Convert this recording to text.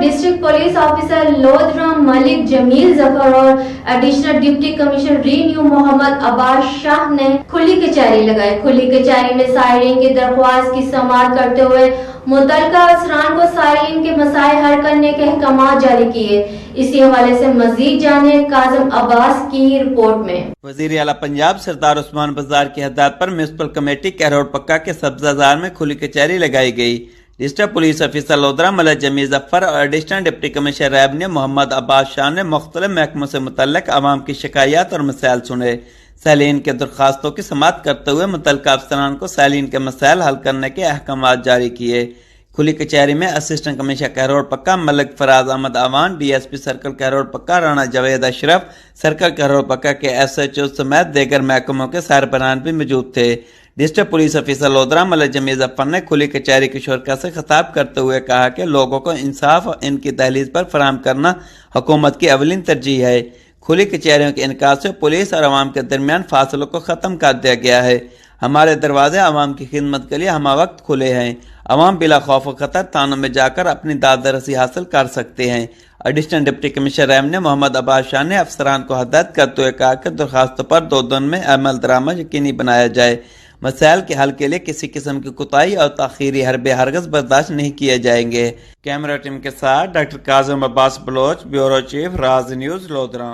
District police officer Lodhran Malik Jameel Zafar और additional deputy commissioner revenue Mohammad Abbas Shah ने खुली कचहरी लगाई। खुली कचहरी में साइरिन की दरख्वास्त की समाअत करते हुए मुतल्लिका अफसरान को साइरिन के मसाइल हल करने के अहकाम जारी किए। इसी हवाले से मजीद जाने काजिम अब्बास की रिपोर्ट में। वज़ीर आला पंजाब सरदार उस्मान बज़दार की हदायत पर म्युनिसिपल कमेटी कहरोड पक्का के सब्जाजार में खुली कचहरी लगाई गई। District police officer Lodhran Malik Jameel Zafar और additional deputy commissioner revenue Mohammad Abbas Shah ने मुख्तलिफ महकमों से मुतल्लिक आवाम की शिकायत और मसाइल सुने। सैलीन के दरख्वास्तों की समाअत करते हुए मुतल्लिका अफसरान को सैलीन के मसाइल हल करने के अहकाम जारी किए। खुली कचहरी में असिस्टेंट कमिश्नर कहरोड पक्का मलिक फराज अहमद अवान, डीएसपी सर्कल कहरोड पक्का राणा जावेद अशरफ, सर्कल कहरोड पक्का के एसएचओ समेत दीगर महकमों के सरबराहान भी मौजूद थे। District police officer Lodhran Malik Jameel Zafar ने खुली कचहरी की शुरका से खिताब करते हुए कहा कि लोगों को इंसाफ इनकी दहलीज पर फराहम करना हुकूमत की अवलिन तरजीह है। खुली कचहरियों के इनकार से पुलिस और अवाम के दरमियान फासलों को ख़त्म कर दिया गया है। हमारे दरवाजे अवाम की खिदमत के लिए हम वक्त खुले हैं। अवाम बिला खौफ खतर थानों में जाकर अपनी दादरसी हासिल कर सकते हैं। Additional deputy commissioner revenue Mohammad Abbas Shah ने अफसरान को हदायत करते हुए कहा कि दरखास्तों पर 2 दिन में अमल दरामद यकीनी बनाया जाए। मसाइल के हल के लिए किसी किस्म की कोताही और ताखीरी हरबे हरगज बर्दाश्त नहीं किए जाएंगे। कैमरा टीम के साथ doctor Kazim Abbas Baloch, bureau chief, Raj news, lodhra.